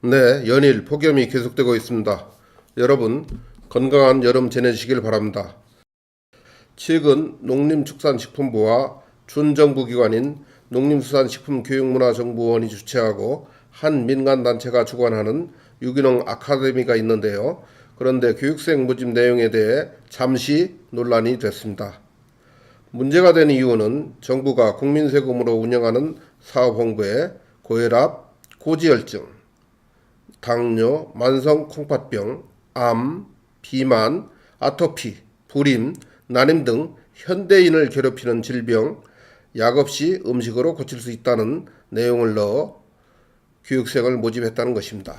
네, 연일 폭염이 계속되고 있습니다. 여러분, 건강한 여름 지내시길 바랍니다. 최근 농림축산식품부와 준정부기관인 농림수산식품교육문화정보원이 주최하고 한 민간단체가 주관하는 유기농 아카데미가 있는데요. 그런데 교육생 모집 내용에 대해 잠시 논란이 됐습니다. 문제가 된 이유는 정부가 국민세금으로 운영하는 사업홍보에 고혈압, 고지혈증, 당뇨, 만성 콩팥병, 암, 비만, 아토피, 불임, 난임 등 현대인을 괴롭히는 질병, 약 없이 음식으로 고칠 수 있다는 내용을 넣어 교육생을 모집했다는 것입니다.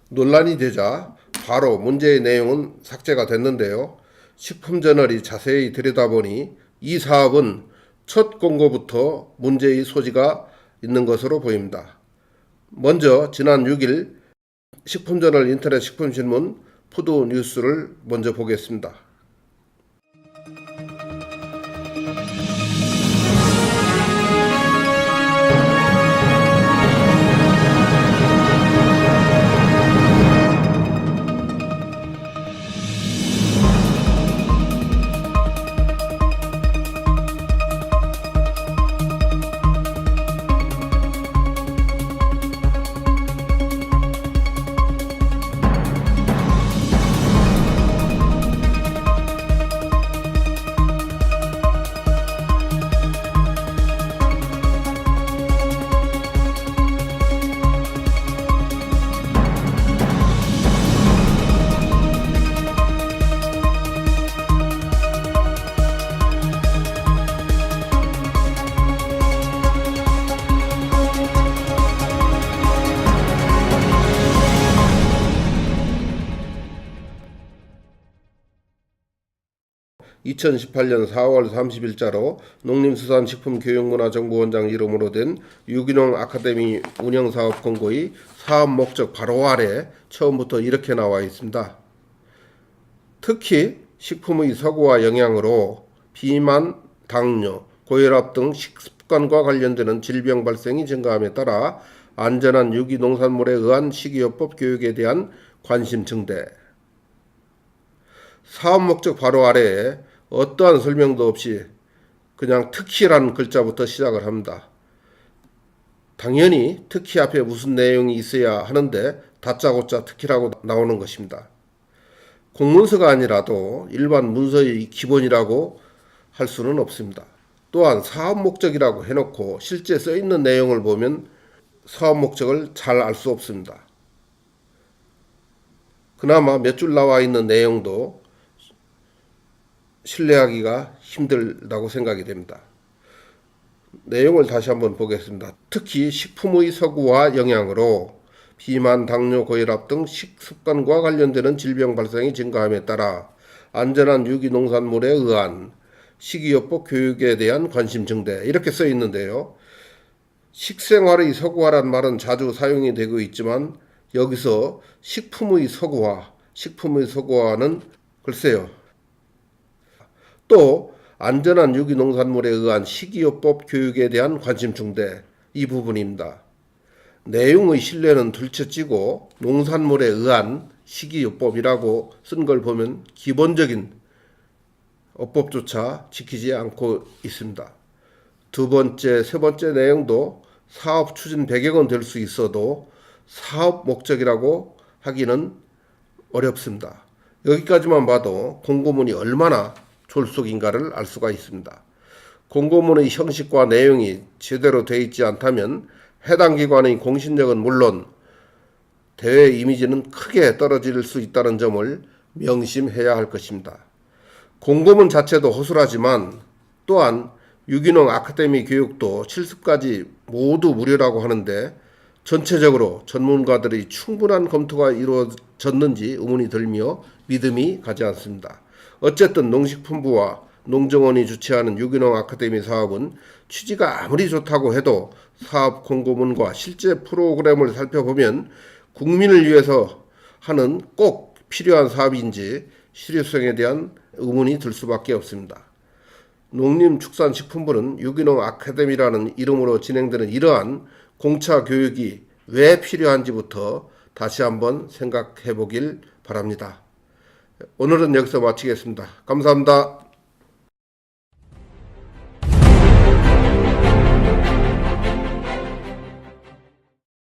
논란이 되자 바로 문제의 내용은 삭제가 됐는데요. 식품저널이 자세히 들여다보니 이 사업은 첫 공고부터 문제의 소지가 있는 것으로 보입니다. 먼저 지난 6일 식품저널 인터넷 식품신문 푸드뉴스를 먼저 보겠습니다. 2018년 4월 30일자로 농림수산식품교육문화정보원장 이름으로 된 유기농 아카데미 운영사업 공고의 사업 목적 바로 아래 처음부터 이렇게 나와 있습니다. 특히 식품의 서구화 영향으로 비만, 당뇨, 고혈압 등 식습관과 관련되는 질병 발생이 증가함에 따라 안전한 유기농산물에 의한 식이요법 교육에 대한 관심 증대. 사업 목적 바로 아래에 어떠한 설명도 없이 그냥 특히라는 글자부터 시작을 합니다. 당연히 특히 앞에 무슨 내용이 있어야 하는데 다짜고짜 특히라고 나오는 것입니다. 공문서가 아니라도 일반 문서의 기본이라고 할 수는 없습니다. 또한 사업 목적이라고 해놓고 실제 써 있는 내용을 보면 사업 목적을 잘 알 수 없습니다. 그나마 몇 줄 나와 있는 내용도 신뢰하기가 힘들다고 생각이 됩니다. 내용을 다시 한번 보겠습니다. 특히 식품의 서구화 영향으로 비만, 당뇨, 고혈압 등 식습관과 관련되는 질병 발생이 증가함에 따라 안전한 유기농산물에 의한 식이요법 교육에 대한 관심 증대 이렇게 써 있는데요. 식생활의 서구화란 말은 자주 사용이 되고 있지만 여기서 식품의 서구화는 글쎄요. 또 안전한 유기농산물에 의한 식이요법 교육에 대한 관심 증대 이 부분입니다. 내용의 신뢰는 둘째치고 농산물에 의한 식이요법이라고 쓴 걸 보면 기본적인 어법조차 지키지 않고 있습니다. 두 번째, 세 번째 내용도 사업 추진 배경은 될 수 있어도 사업 목적이라고 하기는 어렵습니다. 여기까지만 봐도 공고문이 얼마나 졸속인가를 알 수가 있습니다. 공고문의 형식과 내용이 제대로 되어 있지 않다면 해당 기관의 공신력은 물론 대외 이미지는 크게 떨어질 수 있다는 점을 명심해야 할 것입니다. 공고문 자체도 허술하지만 또한 유기농 아카데미 교육도 실습까지 모두 무료라고 하는데 전체적으로 전문가들의 충분한 검토가 이루어졌는지 의문이 들며 믿음이 가지 않습니다. 어쨌든 농식품부와 농정원이 주최하는 유기농 아카데미 사업은 취지가 아무리 좋다고 해도 사업 공고문과 실제 프로그램을 살펴보면 국민을 위해서 하는 꼭 필요한 사업인지 실효성에 대한 의문이 들 수밖에 없습니다. 농림축산식품부는 유기농 아카데미라는 이름으로 진행되는 이러한 공차 교육이 왜 필요한지부터 다시 한번 생각해 보길 바랍니다. 오늘은 여기서 마치겠습니다. 감사합니다.